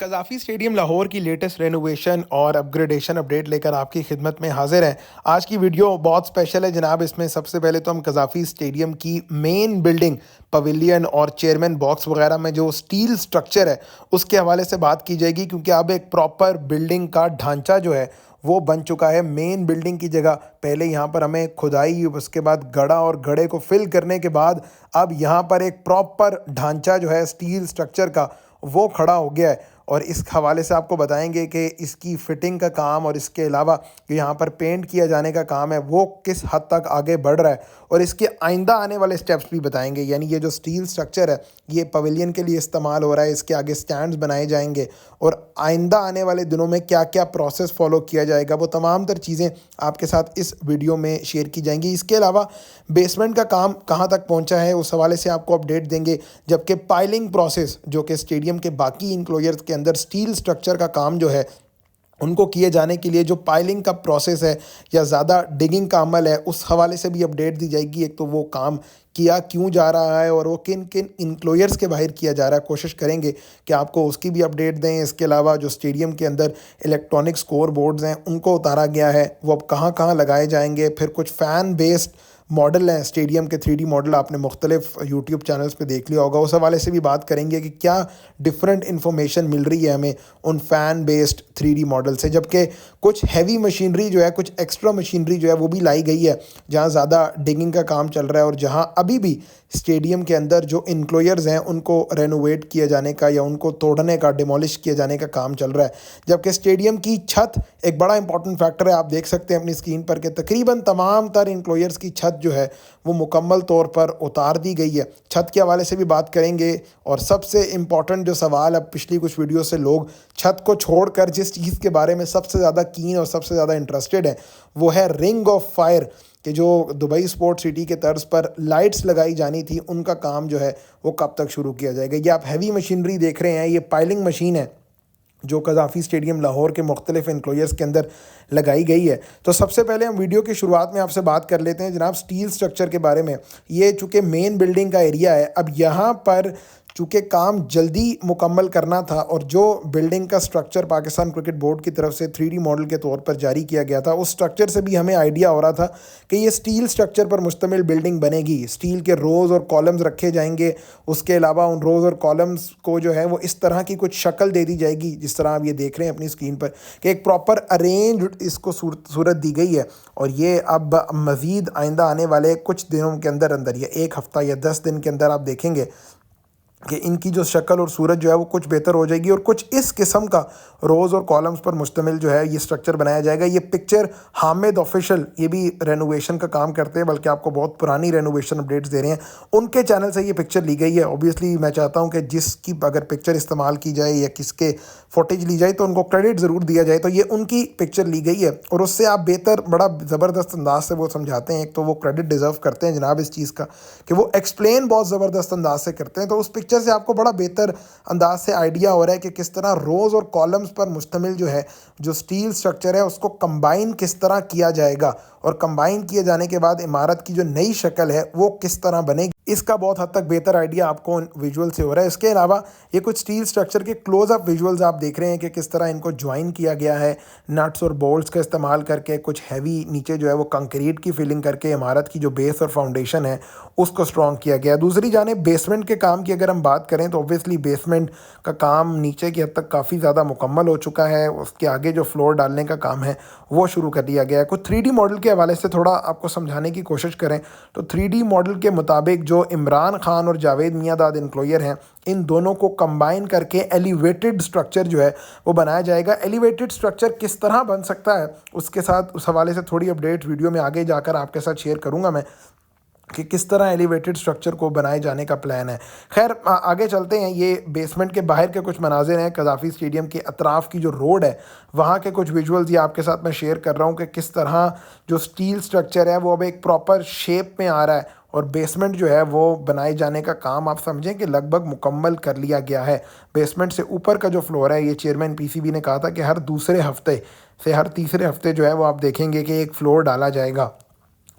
कज़ाफ़ी stadium Lahore की latest renovation और upgradation update लेकर आपकी खिदमत में हाजिर है। आज की वीडियो बहुत स्पेशल है जनाब। इसमें सबसे पहले तो हम कज़ाफ़ी स्टेडियम की मेन बिल्डिंग, पवेलियन और चेयरमैन बॉक्स वगैरह में जो स्टील स्ट्रक्चर है उसके हवाले से बात की जाएगी, क्योंकि अब एक प्रॉपर बिल्डिंग का ढांचा जो है वो बन चुका है। मेन बिल्डिंग की जगह पहले यहाँ पर हमें खुदाई, उसके बाद गड़ा और गड़े को फिल करने के बाद अब यहाँ पर एक प्रॉपर ढांचा जो है स्टील स्ट्रक्चर का वो खड़ा हो गया है। और इस हवाले से आपको बताएंगे कि इसकी फ़िटिंग का काम और इसके अलावा जो यहाँ पर पेंट किया जाने का काम है वो किस हद तक आगे बढ़ रहा है, और इसके आइंदा आने वाले स्टेप्स भी बताएंगे। यानी ये जो स्टील स्ट्रक्चर है ये पवेलियन के लिए इस्तेमाल हो रहा है, इसके आगे स्टैंड्स बनाए जाएंगे और आइंदा आने वाले दिनों में क्या क्या प्रोसेस फॉलो किया जाएगा वो तमाम तर चीज़ें आपके साथ इस वीडियो में शेयर की जाएंगी। इसके अलावा बेसमेंट का काम कहाँ तक पहुँचा है उस हवाले से आपको अपडेट देंगे, जबकि पाइलिंग प्रोसेस जो कि स्टेडियम के बाकी इंक्लोजर्स के अंदर स्टील स्ट्रक्चर का काम जो है उनको किए जाने के लिए जो पाइलिंग का प्रोसेस है या ज़्यादा डिगिंग का अमल है उस हवाले से भी अपडेट दी जाएगी। एक तो वो काम किया क्यों जा रहा है और वो किन किन इंक्लोजर्स के बाहर किया जा रहा है, कोशिश करेंगे कि आपको उसकी भी अपडेट दें। इसके अलावा जो स्टेडियम के अंदर इलेक्ट्रॉनिक स्कोर बोर्ड्स हैं उनको उतारा गया है, वो अब कहाँ कहाँ लगाए जाएंगे। फिर कुछ फ़ैन बेस्ड मॉडल हैं स्टेडियम के, 3D मॉडल आपने मुख्तलिफ यूट्यूब चैनल्स पे देख लिया होगा, उस हवाले से भी बात करेंगे कि क्या डिफरेंट इन्फॉर्मेशन मिल रही है हमें उन फ़ैन बेस्ड 3D मॉडल से। जबकि कुछ हैवी मशीनरी जो है, कुछ एक्स्ट्रा मशीनरी जो है वो भी लाई गई है जहाँ ज़्यादा डिगिंग का काम चल रहा है और जहाँ अभी भी स्टेडियम के अंदर जो इंक्लोजर्स हैं उनको रेनोवेट किए जाने का या उनको तोड़ने का, डिमोलिश किए जाने का काम चल रहा है। जबकि स्टेडियम की छत एक बड़ा इंपॉर्टेंट फैक्टर है, आप देख सकते हैं अपनी स्क्रीन पर कि तकरीबन तमाम तर इंक्लोजर्स की छत जो है वो मुकम्मल तौर पर उतार दी गई है। छत के हवाले से भी बात करेंगे और सबसे इम्पॉर्टेंट जो सवाल अब पिछली कुछ वीडियो से लोग छत को छोड़कर जिस चीज़ के बारे में सबसे ज़्यादा कीन और सबसे ज़्यादा इंटरेस्टेड है वो है रिंग ऑफ फायर, कि जो दुबई स्पोर्ट सिटी के तर्ज पर लाइट्स लगाई जानी थी उनका काम जो है वो कब तक शुरू किया जाएगा। ये आप हैवी मशीनरी देख रहे हैं, ये पाइलिंग मशीन है जो कज़ाफ़ी स्टेडियम लाहौर के मुख्तलिफ इंक्लोजर्स के अंदर लगाई गई है। तो सबसे पहले हम वीडियो की शुरुआत में आपसे बात कर लेते हैं जनाब स्टील स्ट्रक्चर के बारे में। ये चूँकि मेन बिल्डिंग का एरिया है, अब यहाँ पर चूँकि काम जल्दी मुकम्मल करना था और जो बिल्डिंग का स्ट्रक्चर पाकिस्तान क्रिकेट बोर्ड की तरफ से 3D मॉडल के तौर पर जारी किया गया था, उस स्ट्रक्चर से भी हमें आइडिया हो रहा था कि ये स्टील स्ट्रक्चर पर मुश्तमिल बिल्डिंग बनेगी। स्टील के रोज़ और कॉलम्स रखे जाएंगे, उसके अलावा उन रोज़ और कॉलम्स को जो है वो इस तरह की कुछ शक्ल दे दी जाएगी जिस तरह आप ये देख रहे हैं अपनी स्क्रीन पर कि एक प्रॉपर अरेंज इसको सूरत दी गई है। और ये अब मज़ीद आइंदा आने वाले कुछ दिनों के अंदर अंदर या एक हफ़्ता या 10 दिन के अंदर आप देखेंगे कि इनकी जो शक्ल और सूरत जो है वो कुछ बेहतर हो जाएगी और कुछ इस किस्म का रोज़ और कॉलम्स पर मुश्तमिल जो है ये स्ट्रक्चर बनाया जाएगा। ये पिक्चर हामिद ऑफिशियल, ये भी रेनोवेशन का काम करते हैं, बल्कि आपको बहुत पुरानी रेनोवेशन अपडेट्स दे रहे हैं, उनके चैनल से ये पिक्चर ली गई है। ऑब्वियसली मैं चाहता हूँ कि जिसकी अगर पिक्चर इस्तेमाल की जाए या किसके फुटेज ली जाए तो उनको क्रेडिट ज़रूर दिया जाए। तो ये उनकी पिक्चर ली गई है और उससे आप बेहतर बड़ा ज़बरदस्त अंदाज से वो समझाते हैं। एक तो वो क्रेडिट डिज़र्व करते हैं जनाब इस चीज़ का कि वो एक्सप्लेन बहुत ज़बरदस्त अंदाज से करते हैं। तो उस पिक्चर से आपको बड़ा बेहतर अंदाज से आइडिया हो रहा है कि किस तरह रोज़ और कॉलम्स पर मुश्तमिल जो है जो स्टील स्ट्रक्चर है उसको कंबाइन किस तरह किया जाएगा और कंबाइन किए जाने के बाद इमारत की जो नई शक्ल है वो किस तरह बनेगी, इसका बहुत हद तक बेहतर आइडिया आपको विजुअल से हो रहा है। इसके अलावा ये कुछ स्टील स्ट्रक्चर के क्लोजअप विजुअल्स आप देख रहे हैं कि किस तरह इनको ज्वाइन किया गया है नट्स और बोल्ट्स का इस्तेमाल करके। कुछ हैवी नीचे जो है वो कंक्रीट की फिलिंग करके इमारत की जो बेस और फाउंडेशन है उसको स्ट्रॉन्ग किया गया। दूसरी जानिब बेसमेंट के काम की अगर हम बात करें तो ऑब्वियसली बेसमेंट का काम नीचे की हद तक काफ़ी ज़्यादा मुकम्मल हो चुका है। उसके आगे जो फ्लोर डालने का काम है वो शुरू कर दिया गया है। कुछ 3D मॉडल के हवाले से थोड़ा आपको समझाने की कोशिश करें तो 3D मॉडल के मुताबिक जो इमरान खान और जावेद मियांदाद इंक्लोजर हैं इन दोनों को कंबाइन करके एलिवेटेड स्ट्रक्चर जो है वो बनाया जाएगा। एलिवेटेड स्ट्रक्चर किस तरह बन सकता है उसके साथ उस हवाले से थोड़ी अपडेट वीडियो में आगे जाकर आपके साथ शेयर करूँगा मैं कि किस तरह एलिवेटेड स्ट्रक्चर को बनाए जाने का प्लान है। खैर आगे चलते हैं। ये बेसमेंट के बाहर के कुछ मनाजिर हैं, कज़ाफ़ी स्टेडियम के अतराफ़ की जो रोड है वहाँ के कुछ विजुअल्स ये आपके साथ मैं शेयर कर रहा हूँ कि किस तरह जो स्टील स्ट्रक्चर है वो अब एक प्रॉपर शेप में आ रहा है और बेसमेंट जो है वो बनाए जाने का काम आप समझें कि लगभग मुकम्मल कर लिया गया है। बेसमेंट से ऊपर का जो फ्लोर है, ये चेयरमैन पीसीबी ने कहा था कि हर दूसरे हफ्ते से हर तीसरे हफ्ते जो है वो आप देखेंगे कि एक फ़्लोर डाला जाएगा।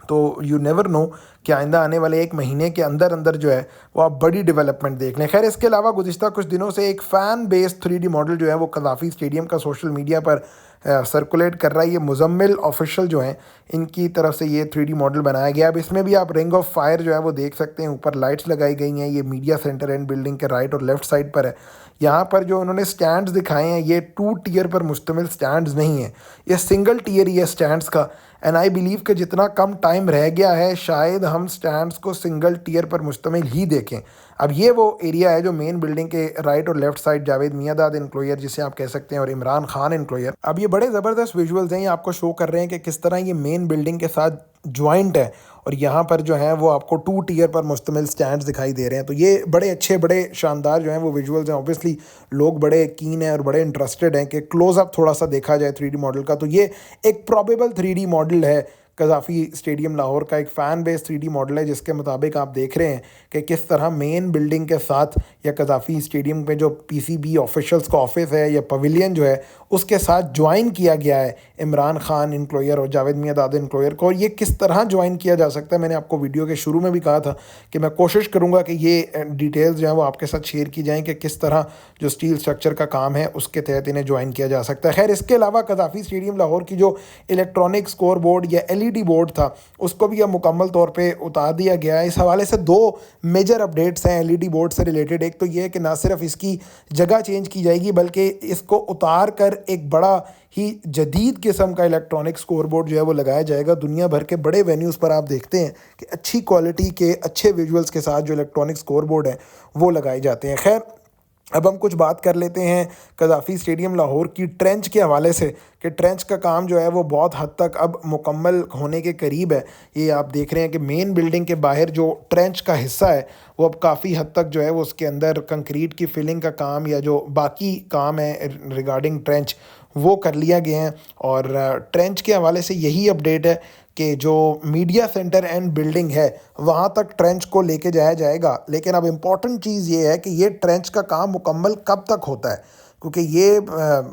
तो यू नेवर नो कि आइंदा आने वाले 1 महीने के अंदर अंदर जो है वो आप बड़ी डेवलपमेंट देख लें। खैर, इसके अलावा गुज़िश्ता कुछ दिनों से एक फ़ैन बेस्ड 3D मॉडल जो है वो कज़ाफ़ी स्टेडियम का सोशल मीडिया पर सर्कुलेट कर रहा है। ये मुज़म्मिल ऑफिशियल जो हैं, इनकी तरफ से ये 3D मॉडल बनाया गया। अब इसमें भी आप रिंग ऑफ फायर जो है वो देख सकते हैं, ऊपर लाइट्स लगाई गई हैं। ये मीडिया सेंटर एंड बिल्डिंग के राइट और लेफ़्ट साइड पर है। यहाँ पर जो उन्होंने स्टैंड्स दिखाए हैं, ये 2 टियर पर मुश्तमिल स्टैंड्स नहीं हैं, ये सिंगल टियर ही है स्टैंड्स का। एंड आई बिलीव कि जितना कम टाइम रह गया है, शायद हम स्टैंड्स को सिंगल टियर पर मुश्तमिल ही देखें। अब ये वो एरिया है जो मेन बिल्डिंग के राइट और लेफ्ट साइड जावेद मियांदाद एनक्लोयर जिसे आप कह सकते हैं, और इमरान खान एनक्लोयर। अब ये बड़े ज़बरदस्त विजुअल्स हैं, ये आपको शो कर रहे हैं कि किस तरह ये मेन बिल्डिंग के साथ जॉइंट है, और यहाँ पर जो है वो आपको 2 टियर पर मुश्तमिल स्टैंड्स दिखाई दे रहे हैं। तो ये बड़े अच्छे, बड़े शानदार जो हैं वो विजुअल्स हैं। ऑब्वियसली लोग बड़े कीन हैं और बड़े इंटरेस्टेड हैं कि क्लोज़अप थोड़ा सा देखा जाए 3D मॉडल का। तो ये एक प्रॉबेबल 3D मॉडल है, कज़ाफ़ी स्टेडियम लाहौर का एक फ़ैन बेस 3D मॉडल है, जिसके मुताबिक आप देख रहे हैं कि किस तरह मेन बिल्डिंग के साथ या कज़ाफ़ी स्टेडियम में जो PCB ऑफिशल्स का ऑफिस है या पवेलियन जो है उसके साथ ज्वाइन किया गया है इमरान खान एनक्लोयर और जावेद मियांदाद एनक्लोयर को। और ये किस तरह ज्वाइन किया जा सकता है, मैंने आपको वीडियो के शुरू में भी कहा था कि मैं कोशिश करूँगा कि ये डिटेल्स जो है वो आपके साथ शेयर की जाएँ कि किस तरह जो स्टील स्ट्रक्चर का काम है उसके तहत इन्हें ज्वाइन किया जा सकता है। खैर, इसके अलावा कज़ाफ़ी स्टेडियम लाहौर की जो इलेक्ट्रॉनिक स्कोर बोर्ड या LED बोर्ड था, उसको भी अब मुकम्मल तौर पे उतार दिया गया है। इस हवाले से 2 मेजर अपडेट्स हैं LED बोर्ड से रिलेटेड। एक तो ये है कि ना सिर्फ इसकी जगह चेंज की जाएगी, बल्कि इसको उतार कर एक बड़ा ही जदीद किस्म का इलेक्ट्रॉनिक स्कोर बोर्ड जो है वो लगाया जाएगा। दुनिया भर के बड़े वेन्यूज़ पर आप देखते हैं कि अच्छी क्वालिटी के अच्छे विजुअल्स के साथ जो इलेक्ट्रॉनिक स्कोर बोर्ड है वो लगाए जाते हैं। खैर, अब हम कुछ बात कर लेते हैं कज़ाफ़ी स्टेडियम लाहौर की ट्रेंच के हवाले से, कि ट्रेंच का काम जो है वो बहुत हद तक अब मुकम्मल होने के करीब है। ये आप देख रहे हैं कि मेन बिल्डिंग के बाहर जो ट्रेंच का हिस्सा है वो अब काफ़ी हद तक जो है वो उसके अंदर कंक्रीट की फिलिंग का काम या जो बाकी काम है रिगार्डिंग ट्रेंच वो कर लिया गया है। और ट्रेंच के हवाले से यही अपडेट है कि जो मीडिया सेंटर एंड बिल्डिंग है वहाँ तक ट्रेंच को लेके जाया जाएगा। लेकिन अब इम्पॉर्टेंट चीज़ ये है कि ये ट्रेंच का काम मुकम्मल कब तक होता है, क्योंकि ये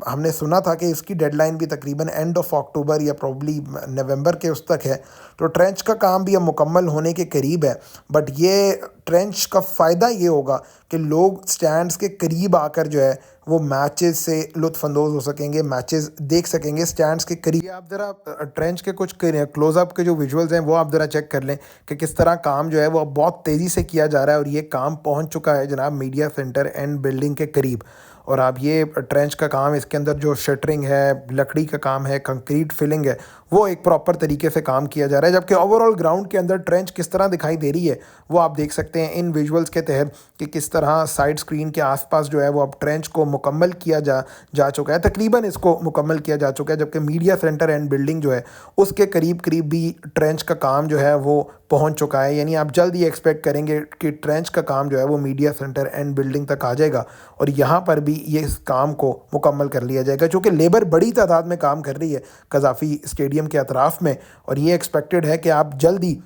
हमने सुना था कि इसकी डेडलाइन भी तकरीबन एंड ऑफ अक्टूबर या प्रॉब्ली नवंबर के उस तक है। तो ट्रेंच का काम भी अब मुकम्मल होने के करीब है। बट ये ट्रेंच का फ़ायदा ये होगा कि लोग स्टैंड्स के करीब आकर जो है वो मैचेस से लुत्फ़अंदोज़ हो सकेंगे, मैचेस देख सकेंगे स्टैंड्स के करीब। आप ज़रा ट्रेंच के कुछ क्लोज़अप के जो विजुअल्स हैं वो आप ज़रा चेक कर लें कि किस तरह काम जो है वो अब बहुत तेज़ी से किया जा रहा है, और ये काम पहुंच चुका है जनाब मीडिया सेंटर एंड बिल्डिंग के करीब। और आप ये ट्रेंच का काम, इसके अंदर जो शटरिंग है, लकड़ी का काम है, कंक्रीट फिलिंग है, वो एक प्रॉपर तरीके से काम किया जा रहा है। जबकि ओवरऑल ग्राउंड के अंदर ट्रेंच किस तरह दिखाई दे रही है वो आप देख सकते हैं इन विजुअल्स के तहत कि किस तरह साइड स्क्रीन के आसपास जो है वो अब ट्रेंच को मुकम्मल किया जा चुका है, तकरीबन इसको मुकम्मल किया जा चुका है। जबकि मीडिया सेंटर एंड बिल्डिंग जो है उसके करीब करीब भी ट्रेंच का काम जो है वो पहुंच चुका है। यानी आप जल्द ही एक्सपेक्ट करेंगे कि ट्रेंच का काम जो है वो मीडिया सेंटर एंड बिल्डिंग तक आ जाएगा, और यहाँ पर भी ये इस काम को मुकम्मल कर लिया जाएगा। चूँकि लेबर बड़ी तादाद में काम कर रही है कज़ाफ़ी स्टेडियम के अतराफ़ में, और ये एक्सपेक्टेड है कि आप जल्दी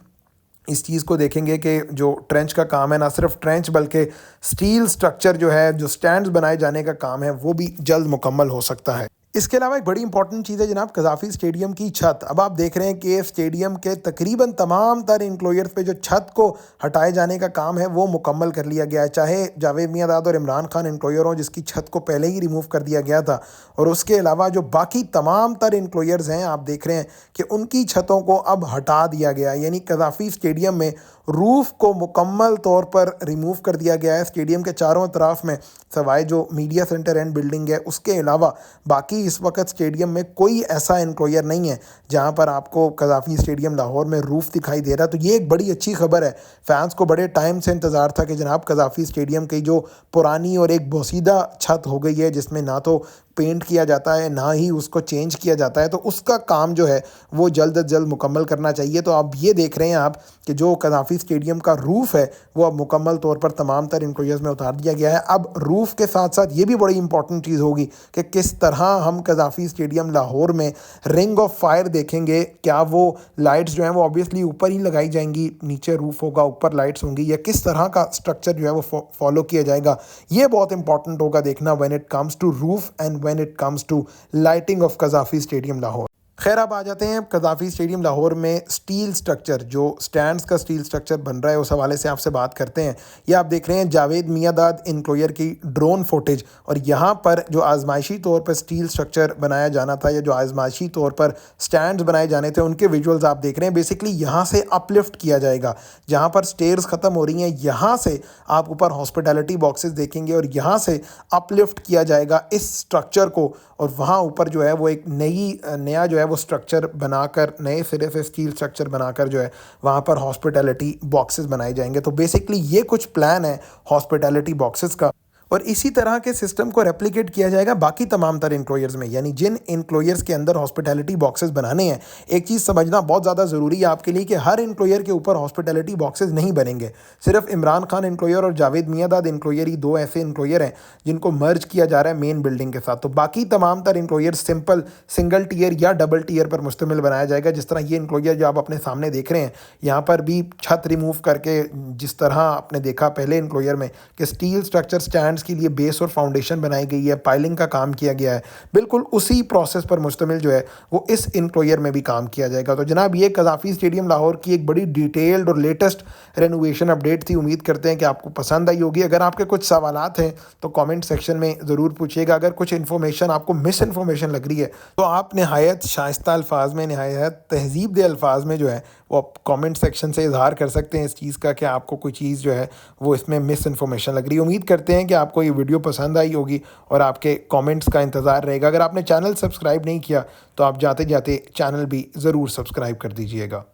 इस चीज़ को देखेंगे कि जो ट्रेंच का काम है, ना सिर्फ ट्रेंच बल्कि स्टील स्ट्रक्चर जो है, जो स्टैंड्स बनाए जाने का काम है, वो भी जल्द मुकम्मल हो सकता है। इसके अलावा एक बड़ी इंपॉर्टेंट चीज़ है जनाब कज़ाफ़ी स्टेडियम की छत। अब आप देख रहे हैं कि स्टेडियम के तकरीबन तमाम तर इंक्लोयर्स पे जो छत को हटाए जाने का काम है वो मुकम्मल कर लिया गया है। चाहे जावेद मियांदाद और इमरान खान इंक्लोयर हों जिसकी छत को पहले ही रिमूव कर दिया गया था, और उसके अलावा जो बाकी तमाम तर इंक्लोयर्स हैं आप देख रहे हैं कि उनकी छतों को अब हटा दिया गया है। यानी कज़ाफ़ी स्टेडियम में रूफ़ को मुकम्मल तौर पर रिमूव कर दिया गया है। स्टेडियम के चारों तरफ में सवाए जो मीडिया सेंटर एंड बिल्डिंग है उसके अलावा बाकी इस वक्त स्टेडियम में कोई ऐसा इंक्लोयर नहीं है जहां पर आपको कज़ाफ़ी स्टेडियम लाहौर में रूफ़ दिखाई दे रहा। तो ये एक बड़ी अच्छी खबर है। फैंस को बड़े टाइम से इंतज़ार था कि जनाब कज़ाफ़ी स्टेडियम की जो पुरानी और एक बोसीदा छत हो गई है जिसमें ना तो पेंट किया जाता है ना ही उसको चेंज किया जाता है, तो उसका काम जो है वो जल्द अज जल्द मुकम्मल करना चाहिए। तो अब ये देख रहे हैं आप कि जो कज़ाफ़ी स्टेडियम का रूफ़ है वो अब मुकम्मल तौर पर तमाम तर इंक्लोयर्स में उतार दिया गया है। अब रूफ़ के साथ साथ ये भी बड़ी इंपॉर्टेंट चीज़ होगी कि किस तरह हम कज़ाफ़ी स्टेडियम लाहौर में रिंग ऑफ फायर देखेंगे। क्या वो लाइट्स जो हैं वो ऑब्वियसली ऊपर ही लगाई जाएंगी, नीचे रूफ़ होगा, ऊपर लाइट्स होंगी, या किस तरह का स्ट्रक्चर जो है वो फॉलो किया जाएगा, ये बहुत इंपॉर्टेंट होगा देखना when it comes to roof and when it comes to lighting of Qazafy Stadium Lahore। खैर अब आ जाते हैं कज़ाफ़ी स्टेडियम लाहौर में स्टील स्ट्रक्चर, जो स्टैंड्स का स्टील स्ट्रक्चर बन रहा है उस हवाले से आपसे बात करते हैं। ये आप देख रहे हैं जावेद मियांदाद इनक्लोयर की ड्रोन फुटेज, और यहाँ पर जो आजमाइशी तौर पर स्टील स्ट्रक्चर बनाया जाना था या जो आजमाइशी तौर पर स्टैंड्स बनाए जाने थे उनके विजुअल्स आप देख रहे हैं। बेसिकली यहाँ से अपलिफ्ट किया जाएगा, जहाँ पर स्टेयर्स ख़त्म हो रही हैं यहाँ से आप ऊपर हॉस्पिटैलिटी बॉक्सेस देखेंगे और यहाँ से अपलिफ्ट किया जाएगा इस स्ट्रक्चर को, और वहाँ ऊपर जो है वो एक नया जो है वो स्ट्रक्चर बनाकर, नए सिरे से स्टील स्ट्रक्चर बनाकर जो है वहाँ पर हॉस्पिटैलिटी बॉक्सेस बनाए जाएंगे। तो बेसिकली ये कुछ प्लान है हॉस्पिटैलिटी बॉक्सेस का, और इसी तरह के सिस्टम को रेप्लिकेट किया जाएगा बाकी तमाम तर इनक्लोयर्स में, यानी जिन इनक्लोयर्स के अंदर हॉस्पिटैलिटी बॉक्सेस बनाने हैं। एक चीज़ समझना बहुत ज़्यादा ज़रूरी है आपके लिए कि हर इनक्लोयर के ऊपर हॉस्पिटैलिटी बॉक्सेस नहीं बनेंगे। सिर्फ इमरान खान इनक्लोयर और जावेद मियांदाद इनक्लोयर ही दो ऐसे इनक्लोयर हैं जिनको मर्ज किया जा रहा है मेन बिल्डिंग के साथ। तो बाकी तमाम तर इनक्लोयर सिंपल सिंगल टीयर या डबल टीयर पर मुश्तमिल बनाया जाएगा। जिस तरह ये इनक्लोयर जो आप अपने सामने देख रहे हैं, यहाँ पर भी छत रिमूव करके, जिस तरह आपने देखा पहले इनक्लोयर में कि स्टील स्ट्रक्चर स्टैंड्स के लिए बेस और फाउंडेशन बनाई गई है, पाइलिंग का काम किया गया है, बिल्कुल उसी प्रोसेस पर मुश्तमिल जो है वो इस इनक्लोयर में भी काम किया जाएगा। तो जनाब ये कज़ाफ़ी स्टेडियम लाहौर की एक बड़ी डिटेल्ड और लेटेस्ट रेनोवेशन अपडेट थी। उम्मीद करते हैं कि आपको पसंद आई होगी। अगर आपके कुछ सवालात हैं तो कमेंट सेक्शन में ज़रूर पूछिएगा। अगर कुछ इन्फॉर्मेशन आपको मिस इन्फॉर्मेशन लग रही है तो आप नहायत शाइस्ता अल्फाज में, नहायत तहज़ीब दे अल्फाज में जो है वो आप कमेंट सेक्शन से इजहार कर सकते हैं इस चीज़ का कि आपको कोई चीज़ जो है वो इसमें मिस इन्फॉर्मेशन लग रही है। उम्मीद करते हैं कि आपको ये वीडियो पसंद आई होगी और आपके कमेंट्स का इंतज़ार रहेगा। अगर आपने चैनल सब्सक्राइब नहीं किया तो आप जाते जाते चैनल भी ज़रूर सब्सक्राइब कर दीजिएगा।